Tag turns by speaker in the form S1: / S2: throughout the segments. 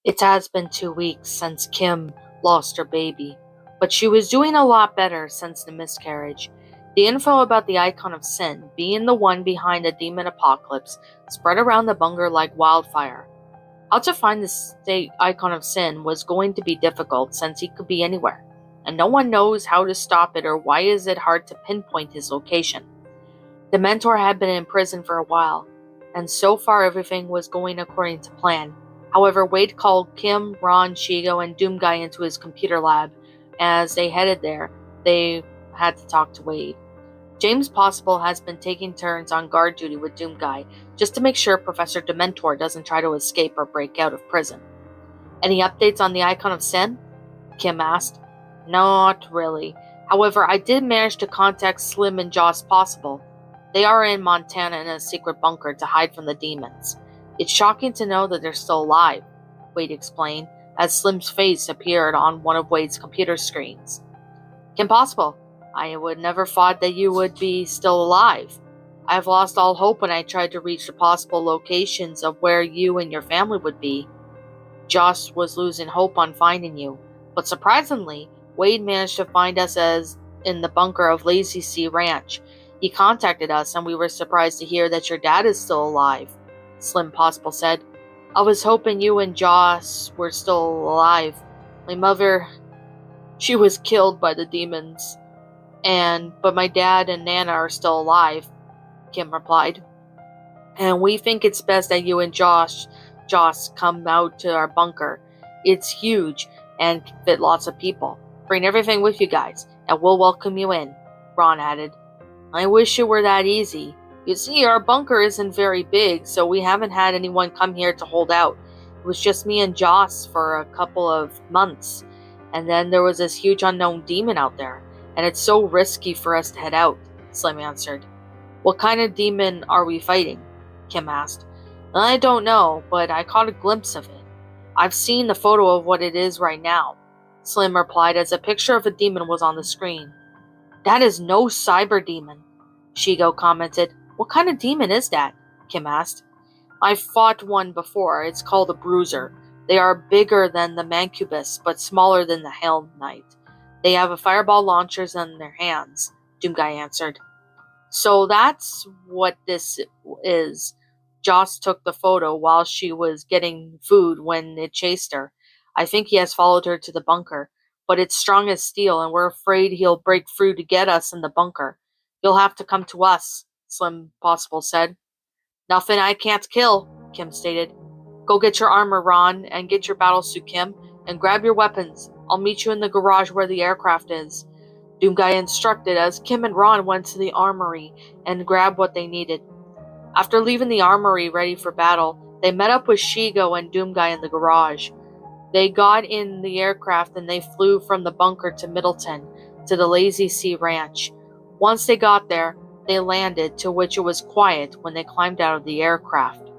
S1: It has been 2 weeks since Kim lost her baby, but she was doing a lot better since the miscarriage. The info about the icon of sin being the one behind the demon apocalypse spread around the bunker like wildfire. How to find the state icon of sin was going to be difficult since he could be anywhere, and no one knows how to stop it or why is it hard to pinpoint his location. The mentor had been in prison for a while, and so far everything was going according to plan. However, Wade called Kim, Ron, Shigo, and Doomguy into his computer lab. As they headed there, they had to talk to Wade. James Possible has been taking turns on guard duty with Doomguy, just to make sure Professor Dementor doesn't try to escape or break out of prison. Any updates on the Icon of Sin? Kim asked. Not really. However, I did manage to contact Slim and Joss Possible. They are in Montana in a secret bunker to hide from the demons. It's shocking to know that they're still alive, Wade explained, as Slim's face appeared on one of Wade's computer screens. Kim Possible, I would never thought that you would be still alive. I have lost all hope when I tried to reach the possible locations of where you and your family would be. Joss was losing hope on finding you, but surprisingly, Wade managed to find us as in the bunker of Lazy Sea Ranch. He contacted us and we were surprised to hear that your dad is still alive, Slim Possible said. I was hoping you and Joss were still alive. My mother, she was killed by the demons. But my dad and Nana are still alive, Kim replied. And we think it's best that you and Joss come out to our bunker. It's huge and can fit lots of people. Bring everything with you guys, and we'll welcome you in, Ron added. I wish it were that easy. You see, our bunker isn't very big, so we haven't had anyone come here to hold out. It was just me and Joss for a couple of months, and then there was this huge unknown demon out there, and it's so risky for us to head out, Slim answered. What kind of demon are we fighting? Kim asked. I don't know, but I caught a glimpse of it. I've seen the photo of what it is right now, Slim replied as a picture of a demon was on the screen. That is no cyber demon, Shigo commented. What kind of demon is that? Kim asked. I've fought one before. It's called a bruiser. They are bigger than the Mancubus, but smaller than the Hell Knight. They have a fireball launchers in their hands, Doomguy answered. So that's what this is. Joss took the photo while she was getting food when it chased her. I think he has followed her to the bunker, but it's strong as steel and we're afraid he'll break through to get us in the bunker. You'll have to come to us, Slim Possible said. Nothing I can't kill, Kim stated. Go get your armor, Ron, and get your battlesuit, Kim, and grab your weapons. I'll meet you in the garage where the aircraft is, Doomguy instructed as Kim and Ron went to the armory and grabbed what they needed. After leaving the armory ready for battle, they met up with Shigo and Doomguy in the garage. They got in the aircraft and they flew from the bunker to Middleton, to the Lazy Sea Ranch. Once they got there, they landed, to which it was quiet when they climbed out of the aircraft.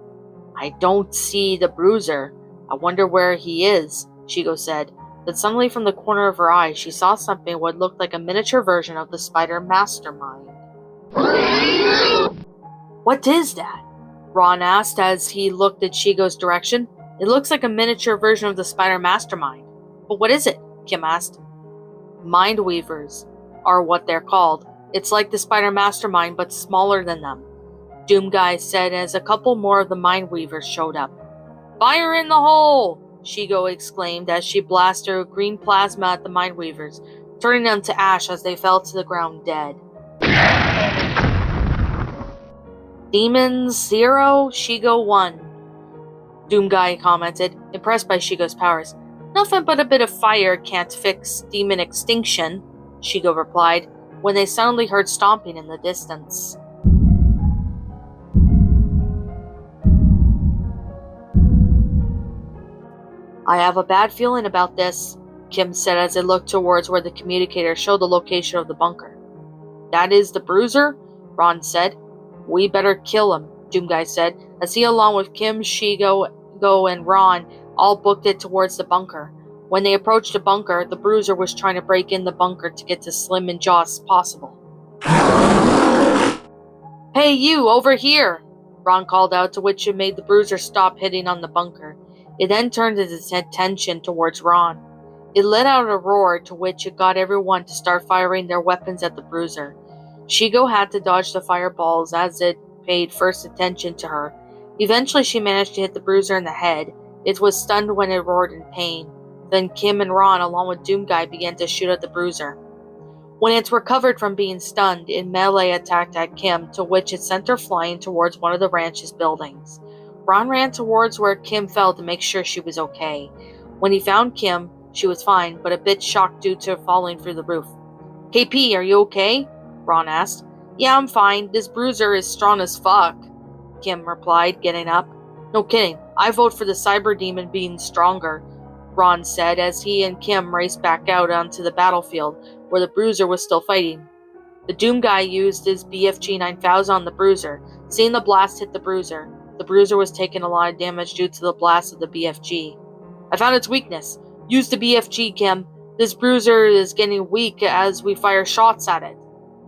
S1: I don't see the bruiser. I wonder where he is, Shigo said. Then suddenly from the corner of her eye, she saw something what looked like a miniature version of the Spider Mastermind. What is that? Ron asked as he looked at Shigo's direction. It looks like a miniature version of the Spider Mastermind. But what is it? Kim asked. Mind Weavers are what they're called. It's like the Spider Mastermind, but smaller than them, Doomguy said as a couple more of the Mind Weavers showed up. Fire in the hole! Shigo exclaimed as she blasted green plasma at the Mind Weavers, turning them to ash as they fell to the ground dead. Demons 0, Shigo 1, Doomguy commented, impressed by Shigo's powers. Nothing but a bit of fire can't fix demon extinction, Shigo replied, when they suddenly heard stomping in the distance. I have a bad feeling about this, Kim said as they looked towards where the communicator showed the location of the bunker. That is the bruiser? Ron said. We better kill him, Doomguy said, as he along with Kim, Shigo, and Ron all booked it towards the bunker. When they approached the bunker, the bruiser was trying to break in the bunker to get to Slim and Joss Possible. Hey you, over here! Ron called out, to which it made the bruiser stop hitting on the bunker. It then turned its attention towards Ron. It let out a roar, to which it got everyone to start firing their weapons at the bruiser. Shigo had to dodge the fireballs as it paid first attention to her. Eventually she managed to hit the bruiser in the head. It was stunned when it roared in pain. Then Kim and Ron, along with Doomguy, began to shoot at the bruiser. When it recovered from being stunned, it melee attacked at Kim, to which it sent her flying towards one of the ranch's buildings. Ron ran towards where Kim fell to make sure she was okay. When he found Kim, she was fine, but a bit shocked due to falling through the roof. KP, are you okay? Ron asked. Yeah, I'm fine. This bruiser is strong as fuck, Kim replied, getting up. No kidding. I vote for the cyber demon being stronger, Ron said as he and Kim raced back out onto the battlefield, where the bruiser was still fighting. The Doomguy used his BFG 9000 on the bruiser. Seeing the blast hit the bruiser was taking a lot of damage due to the blast of the BFG. I found its weakness. Use the BFG, Kim. This bruiser is getting weak as we fire shots at it,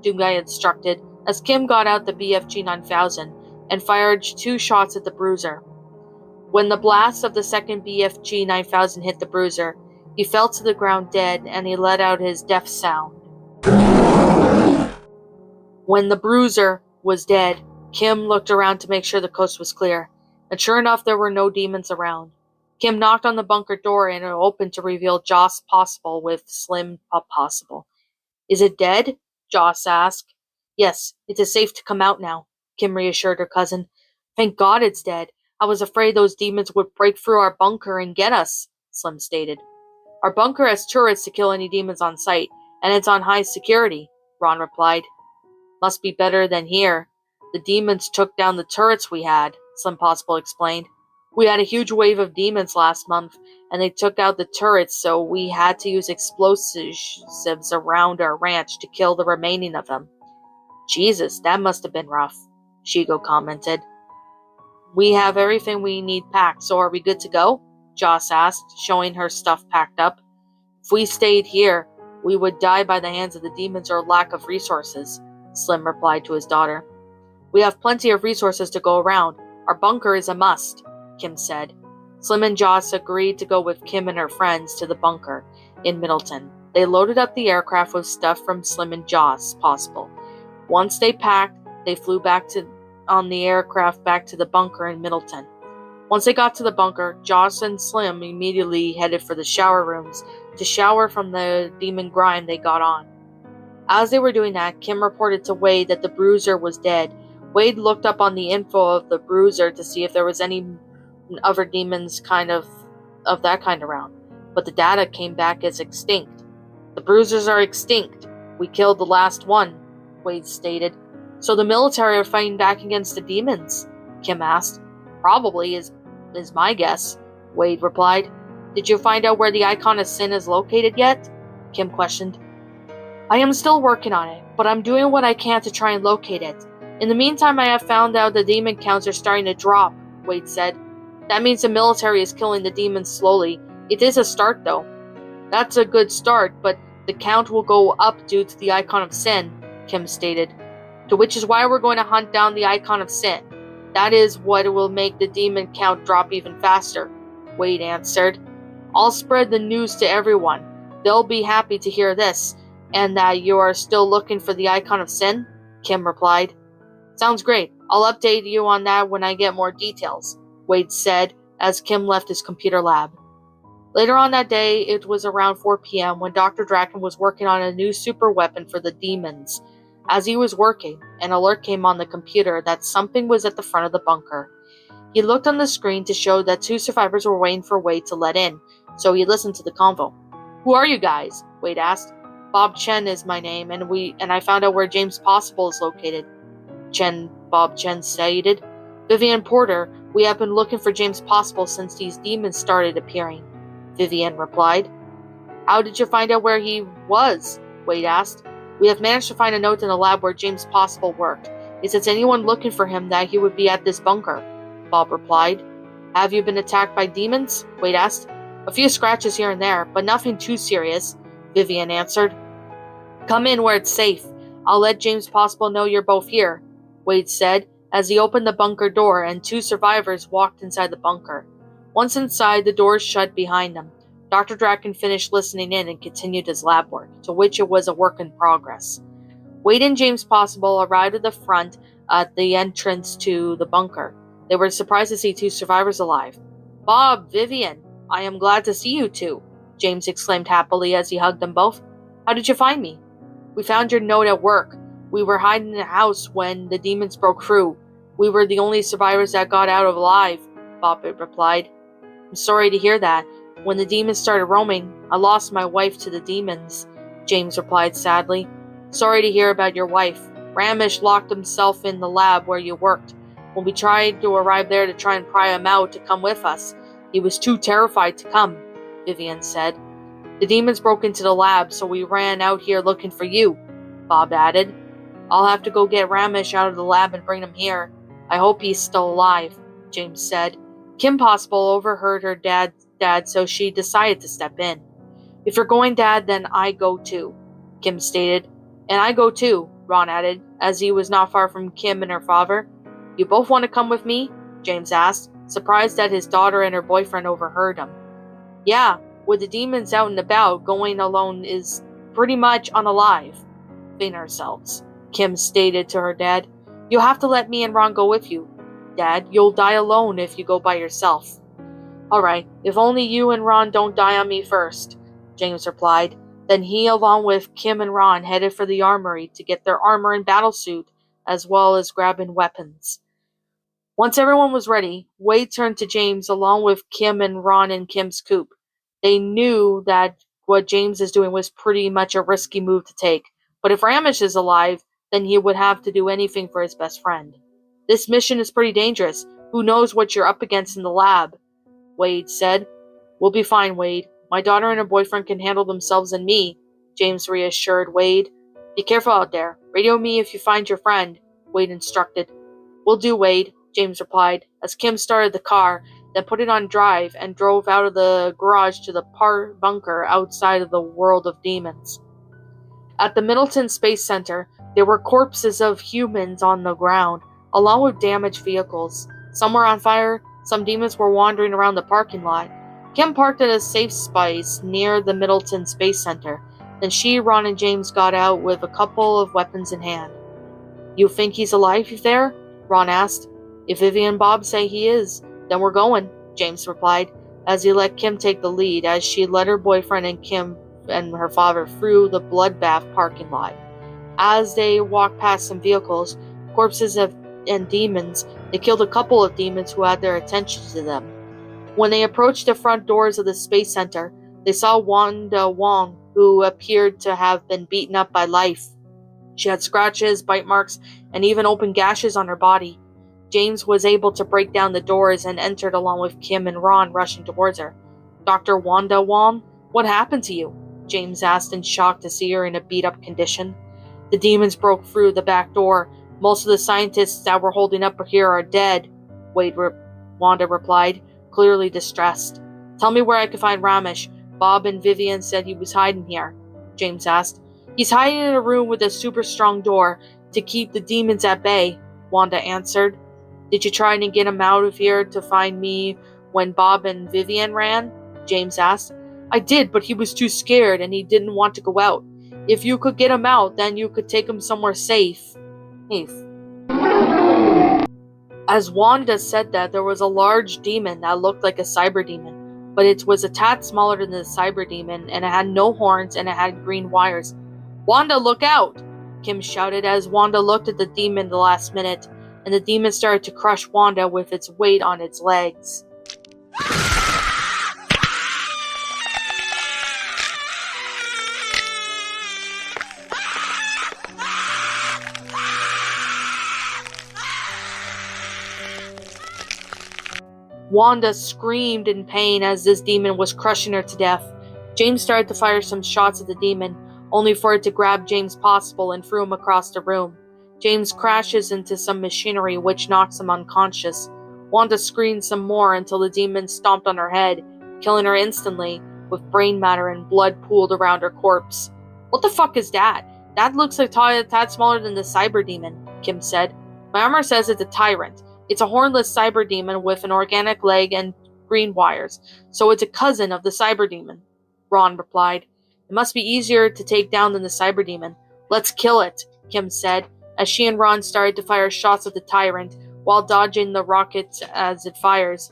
S1: Doomguy instructed, as Kim got out the BFG 9000 and fired 2 shots at the bruiser. When the blast of the second BFG 9000 hit the bruiser, he fell to the ground dead and he let out his death sound. When the bruiser was dead, Kim looked around to make sure the coast was clear, and sure enough there were no demons around. Kim knocked on the bunker door and it opened to reveal Joss Possible with Slim Possible. Is it dead? Joss asked. Yes, it is safe to come out now, Kim reassured her cousin. Thank God it's dead. I was afraid those demons would break through our bunker and get us, Slim stated. Our bunker has turrets to kill any demons on sight, and it's on high security, Ron replied. Must be better than here. The demons took down the turrets we had, Slim Possible explained. We had a huge wave of demons last month, and they took out the turrets, so we had to use explosives around our ranch to kill the remaining of them. Jesus, that must have been rough, Shigo commented. We have everything we need packed, so are we good to go? Joss asked, showing her stuff packed up. If we stayed here, we would die by the hands of the demons or lack of resources, Slim replied to his daughter. We have plenty of resources to go around. Our bunker is a must, Kim said. Slim and Joss agreed to go with Kim and her friends to the bunker in Middleton. They loaded up the aircraft with stuff from Slim and Joss Possible. Once they packed, they flew on the aircraft back to the bunker in Middleton. Once they got to the bunker, Joss and Slim immediately headed for the shower rooms to shower from the demon grime they got on. As they were doing that, Kim reported to Wade that the bruiser was dead. Wade looked up on the info of the bruiser to see if there was any other demons of that kind around, but the data came back as extinct. The bruisers are extinct. We killed the last one, Wade stated. So the military are fighting back against the demons? Kim asked. Probably is my guess, Wade replied. Did you find out where the Icon of Sin is located yet? Kim questioned. I am still working on it, but I'm doing what I can to try and locate it. In the meantime, I have found out the demon counts are starting to drop, Wade said. That means the military is killing the demons slowly. It is a start, though. That's a good start, but the count will go up due to the Icon of Sin, Kim stated. To which is why we're going to hunt down the Icon of Sin. That is what will make the demon count drop even faster, Wade answered. I'll spread the news to everyone. They'll be happy to hear this, and that you are still looking for the Icon of Sin, Kim replied. Sounds great. I'll update you on that when I get more details, Wade said as Kim left his computer lab. Later on that day, it was around 4 p.m. when Dr. Draken was working on a new super weapon for the demons. As he was working, an alert came on the computer that something was at the front of the bunker. He looked on the screen to show that 2 survivors were waiting for Wade to let in, so he listened to the convo. Who are you guys? Wade asked. Bob Chen is my name, and I found out where James Possible is located, Bob Chen stated. Vivian Porter, we have been looking for James Possible since these demons started appearing, Vivian replied. How did you find out where he was? Wade asked. We have managed to find a note in the lab where James Possible worked. It says anyone looking for him that he would be at this bunker, Bob replied. Have you been attacked by demons? Wade asked. A few scratches here and there, but nothing too serious, Vivian answered. Come in where it's safe. I'll let James Possible know you're both here, Wade said as he opened the bunker door and 2 survivors walked inside the bunker. Once inside, the doors shut behind them. Dr. Draken finished listening in and continued his lab work, to which it was a work in progress. Wade and James Possible arrived at the front at the entrance to the bunker. They were surprised to see two survivors alive. "Bob, Vivian, I am glad to see you two," James exclaimed happily as he hugged them both. "How did you find me?" "We found your note at work. We were hiding in the house when the demons broke through. We were the only survivors that got out alive," Bob replied. "I'm sorry to hear that. When the demons started roaming, I lost my wife to the demons," James replied sadly. "Sorry to hear about your wife. Ramesh locked himself in the lab where you worked. When we tried to arrive there to try and pry him out to come with us, he was too terrified to come," Vivian said. "The demons broke into the lab, so we ran out here looking for you," Bob added. "I'll have to go get Ramesh out of the lab and bring him here. I hope he's still alive," James said. Kim Possible overheard her dad, so she decided to step in. "If you're going, Dad, then I go too," Kim stated. "And I go too," Ron added, as he was not far from Kim and her father. "You both want to come with me?" James asked, surprised that his daughter and her boyfriend overheard him. "Yeah, with the demons out and about, going alone is pretty much unalive in ourselves," Kim stated to her dad. "You'll have to let me and Ron go with you. Dad, you'll die alone if you go by yourself." "Alright, if only you and Ron don't die on me first," James replied. Then he, along with Kim and Ron, headed for the armory to get their armor and battlesuit, as well as grabbing weapons. Once everyone was ready, Wade turned to James along with Kim and Ron in Kim's coupe. They knew that what James is doing was pretty much a risky move to take, but if Ramesh is alive, then he would have to do anything for his best friend. "This mission is pretty dangerous. Who knows what you're up against in the lab," Wade said. "We'll be fine, Wade. My daughter and her boyfriend can handle themselves and me," James reassured Wade. "Be careful out there. Radio me if you find your friend," Wade instructed. "Will do, Wade," James replied, as Kim started the car, then put it on drive and drove out of the garage to the bunker outside of the world of demons. At the Middleton Space Center, there were corpses of humans on the ground, along with damaged vehicles. Some were on fire, some demons were wandering around the parking lot. Kim parked at a safe space near the Middleton Space Center. Then she, Ron, and James got out with a couple of weapons in hand. "You think he's alive there?" Ron asked. "If Vivian and Bob say he is, then we're going," James replied, as he let Kim take the lead as she led her boyfriend and Kim and her father through the bloodbath parking lot. As they walked past some vehicles, corpses and demons, they killed a couple of demons who had their attention to them. When they approached the front doors of the Space Center, they saw Wanda Wong, who appeared to have been beaten up by life. She had scratches, bite marks, and even open gashes on her body. James was able to break down the doors and entered along with Kim and Ron rushing towards her. "Dr. Wanda Wong, what happened to you?" James asked in shock to see her in a beat-up condition. "The demons broke through the back door. Most of the scientists that were holding up here are dead," Wanda replied, clearly distressed. "Tell me where I can find Ramesh. Bob and Vivian said he was hiding here," James asked. "He's hiding in a room with a super strong door to keep the demons at bay," Wanda answered. "Did you try to get him out of here to find me when Bob and Vivian ran?" James asked. "I did, but he was too scared and he didn't want to go out. If you could get him out, then you could take him somewhere safe." As Wanda said that, there was a large demon that looked like a cyber demon, but it was a tad smaller than the cyber demon, and it had no horns and it had green wires. "Wanda, look out!" Kim shouted as Wanda looked at the demon the last minute, and the demon started to crush Wanda with its weight on its legs. Wanda screamed in pain as this demon was crushing her to death. James started to fire some shots at the demon, only for it to grab James Possible and threw him across the room. James crashes into some machinery which knocks him unconscious. Wanda screamed some more until the demon stomped on her head, killing her instantly, with brain matter and blood pooled around her corpse. "What the fuck is that? That looks like a tad smaller than the cyber demon," Kim said. "My armor says it's a tyrant. It's a hornless cyber demon with an organic leg and green wires, so it's a cousin of the cyber demon, Ron replied. It must be easier to take down than the cyber demon. Let's kill it, Kim said, as she and Ron started to fire shots at the tyrant, while dodging the rockets as it fires.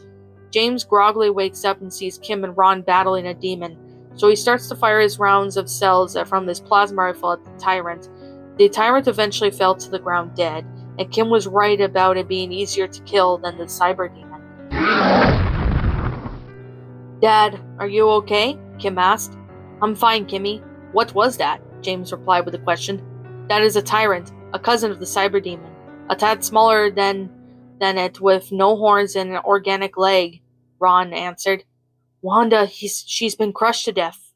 S1: James groggily wakes up and sees Kim and Ron battling a demon, so he starts to fire his rounds of cells from his plasma rifle at the tyrant. The tyrant eventually fell to the ground dead, and Kim was right about it being easier to kill than the cyber demon. Dad, are you okay? Kim asked. I'm fine, Kimmy. What was that? James replied with a question. That is a tyrant, a cousin of the cyber demon. A tad smaller than it, with no horns and an organic leg, Ron answered. Wanda, she's been crushed to death,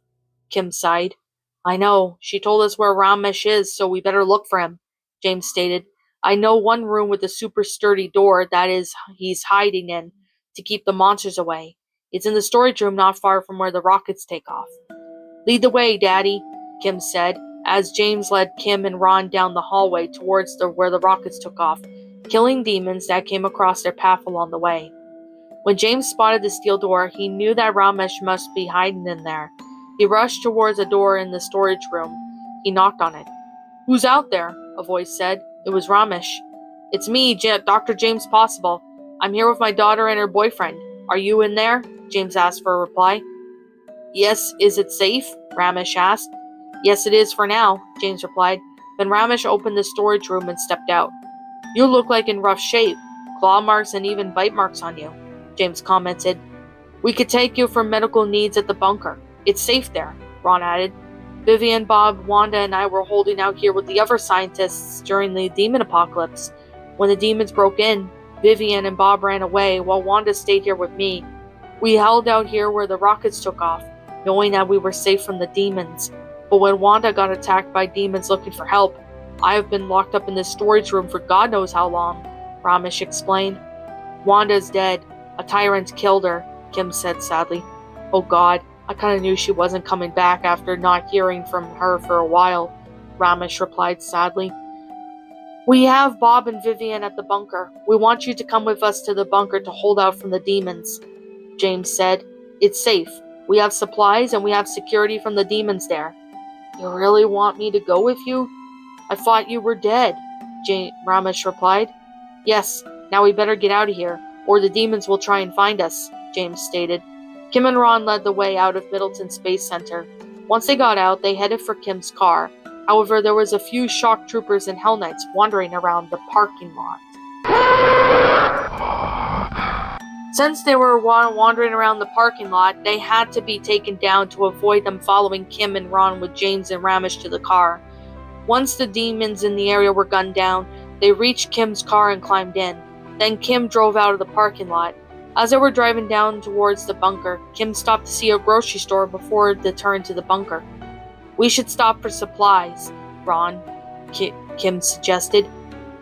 S1: Kim sighed. I know. She told us where Ramesh is, so we better look for him, James stated. I know one room with a super sturdy door that he's hiding in to keep the monsters away. It's in the storage room not far from where the rockets take off. Lead the way, Daddy, Kim said, as James led Kim and Ron down the hallway towards where the rockets took off, killing demons that came across their path along the way. When James spotted the steel door, he knew that Ramesh must be hiding in there. He rushed towards a door in the storage room. He knocked on it. Who's out there? A voice said. It was Ramesh. It's me, Dr. James Possible. I'm here with my daughter and her boyfriend. Are you in there? James asked for a reply. Yes, is it safe? Ramesh asked. Yes, it is for now, James replied. Then Ramesh opened the storage room and stepped out. You look like in rough shape. Claw marks and even bite marks on you, James commented. We could take you for medical needs at the bunker. It's safe there, Ron added. Vivian, Bob, Wanda, and I were holding out here with the other scientists during the demon apocalypse. When the demons broke in, Vivian and Bob ran away while Wanda stayed here with me. We held out here where the rockets took off, knowing that we were safe from the demons. But when Wanda got attacked by demons looking for help, I have been locked up in this storage room for God knows how long, Ramesh explained. Wanda's dead. A tyrant killed her, Kim said sadly. Oh God, I kinda knew she wasn't coming back after not hearing from her for a while, Ramesh replied sadly. We have Bob and Vivian at the bunker. We want you to come with us to the bunker to hold out from the demons, James said. It's safe. We have supplies and we have security from the demons there. You really want me to go with you? I thought you were dead, Ramesh replied. Yes, now we better get out of here, or the demons will try and find us, James stated. Kim and Ron led the way out of Middleton Space Center. Once they got out, they headed for Kim's car. However, there was a few shock troopers and Hell Knights wandering around the parking lot. Since they were wandering around the parking lot, they had to be taken down to avoid them following Kim and Ron with James and Ramesh to the car. Once the demons in the area were gunned down, they reached Kim's car and climbed in. Then Kim drove out of the parking lot. As they were driving down towards the bunker, Kim stopped to see a grocery store before they turned to the bunker. We should stop for supplies, Ron, Kim suggested.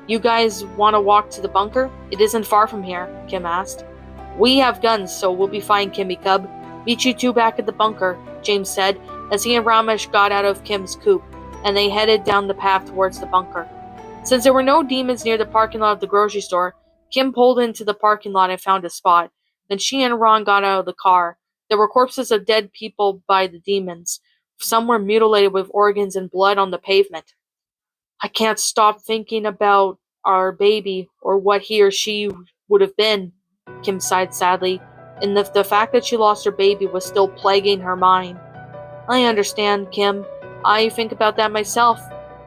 S1: You guys want to walk to the bunker? It isn't far from here, Kim asked. We have guns, so we'll be fine, Kimmy Cub. Meet you two back at the bunker, James said, as he and Ramesh got out of Kim's coupe, and they headed down the path towards the bunker. Since there were no demons near the parking lot of the grocery store, Kim pulled into the parking lot and found a spot. Then she and Ron got out of the car. There were corpses of dead people by the demons. Some were mutilated with organs and blood on the pavement. I can't stop thinking about our baby, or what he or she would have been, Kim sighed sadly, and the fact that she lost her baby was still plaguing her mind. I understand, Kim. I think about that myself.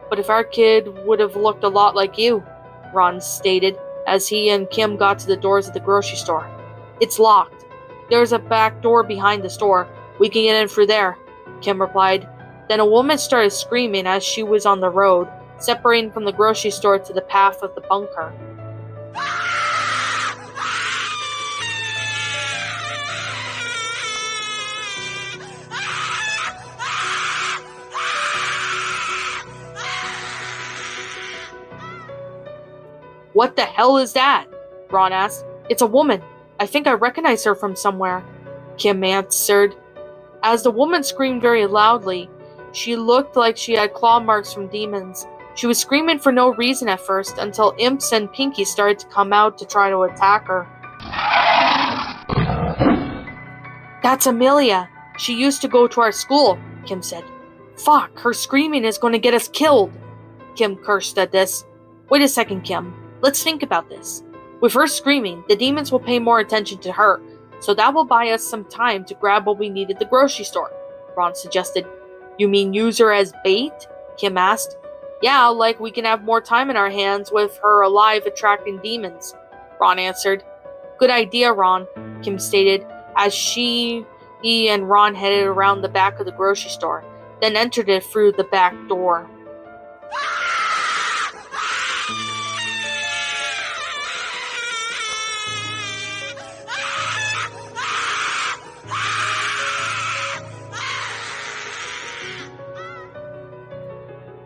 S1: But if our kid would have looked a lot like you, Ron stated, as he and Kim got to the doors of the grocery store. It's locked. There's a back door behind the store. We can get in through there, Kim replied. Then a woman started screaming as she was on the road, separating from the grocery store to the path of the bunker. What the hell is that? Ron asked. It's a woman. I think I recognize her from somewhere, Kim answered. As the woman screamed very loudly, she looked like she had claw marks from demons. She was screaming for no reason at first, until imps and Pinky started to come out to try to attack her. That's Amelia. She used to go to our school, Kim said. Fuck, her screaming is going to get us killed. Kim cursed at this. Wait a second, Kim. Let's think about this. With her screaming, the demons will pay more attention to her, so that will buy us some time to grab what we need at the grocery store, Ron suggested. You mean use her as bait? Kim asked. Yeah, like we can have more time in our hands with her alive attracting demons, Ron answered. Good idea, Ron, Kim stated, as he and Ron headed around the back of the grocery store, then entered it through the back door.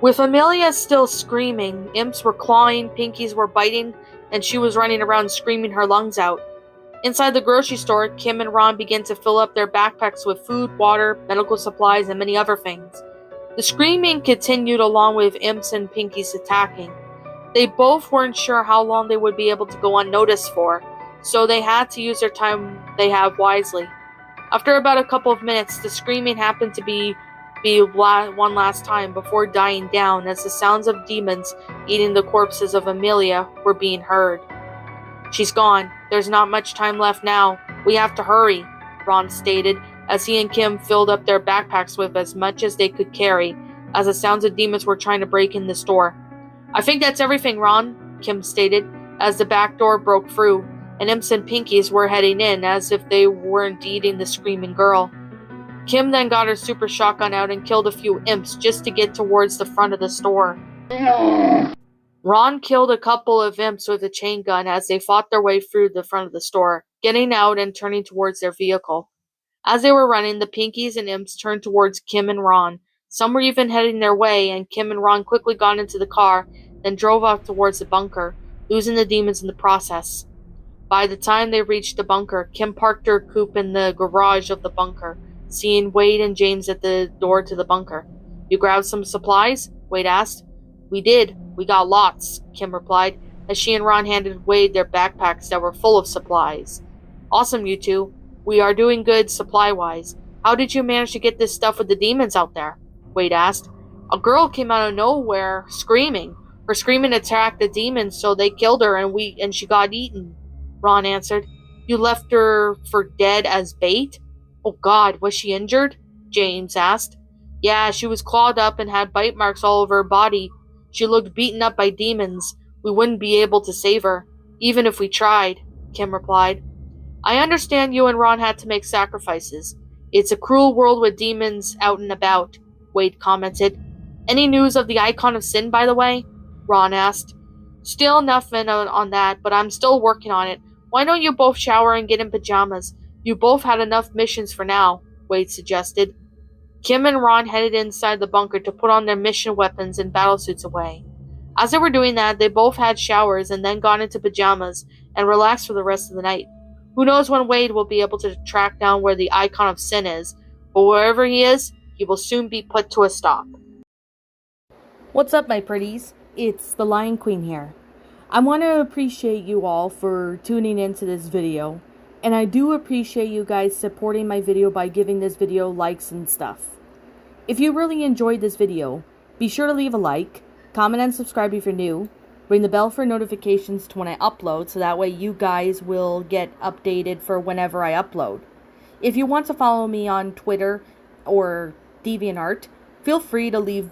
S1: With Amelia still screaming, imps were clawing, pinkies were biting, and she was running around screaming her lungs out. Inside the grocery store, Kim and Ron began to fill up their backpacks with food, water, medical supplies, and many other things. The screaming continued along with imps and pinkies attacking. They both weren't sure how long they would be able to go unnoticed for, so they had to use their time they have wisely. After about a couple of minutes, the screaming happened to be one last time before dying down as the sounds of demons eating the corpses of Amelia were being heard. She's gone. There's not much time left now. We have to hurry, Ron stated as he and Kim filled up their backpacks with as much as they could carry as the sounds of demons were trying to break in the store. I think that's everything, Ron, Kim stated as the back door broke through, and imps and pinkies were heading in as if they weren't eating the screaming girl. Kim then got her super shotgun out and killed a few imps just to get towards the front of the store. Ron killed a couple of imps with a chain gun as they fought their way through the front of the store, getting out and turning towards their vehicle. As they were running, the pinkies and imps turned towards Kim and Ron. Some were even heading their way, and Kim and Ron quickly got into the car, then drove off towards the bunker, losing the demons in the process. By the time they reached the bunker, Kim parked her coupe in the garage of the bunker, seeing Wade and James at the door to the bunker. You grabbed some supplies? Wade asked. We did. We got lots, Kim replied, as she and Ron handed Wade their backpacks that were full of supplies. Awesome, you two. We are doing good supply-wise. How did you manage to get this stuff with the demons out there? Wade asked. A girl came out of nowhere, screaming. Her screaming attacked the demons, so they killed her and she got eaten, Ron answered. You left her for dead as bait? Oh God, was she injured? James asked. Yeah, she was clawed up and had bite marks all over her body. She looked beaten up by demons. We wouldn't be able to save her, even if we tried, Kim replied. I understand you and Ron had to make sacrifices. It's a cruel world with demons out and about, Wade commented. Any news of the Icon of Sin, by the way? Ron asked. Still nothing on that, but I'm still working on it. Why don't you both shower and get in pajamas? You both had enough missions for now, Wade suggested. Kim and Ron headed inside the bunker to put on their mission weapons and battlesuits away. As they were doing that, they both had showers and then got into pajamas and relaxed for the rest of the night. Who knows when Wade will be able to track down where the Icon of Sin is, but wherever he is, he will soon be put to a stop.
S2: What's up, my pretties? It's the Lion Queen here. I want to appreciate you all for tuning into this video, and I do appreciate you guys supporting my video by giving this video likes and stuff. If you really enjoyed this video, be sure to leave a like, comment and subscribe if you're new, ring the bell for notifications to when I upload so that way you guys will get updated for whenever I upload. If you want to follow me on Twitter or DeviantArt, feel free to leave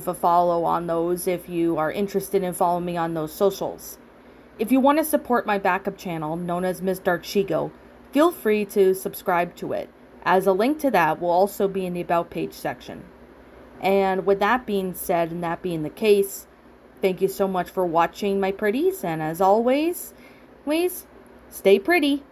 S2: a follow on those if you are interested in following me on those socials. If you want to support my backup channel, known as Ms. Dark Shigo, feel free to subscribe to it, as a link to that will also be in the About page section. And with that being said, and that being the case, thank you so much for watching, my pretties, and as always, stay pretty.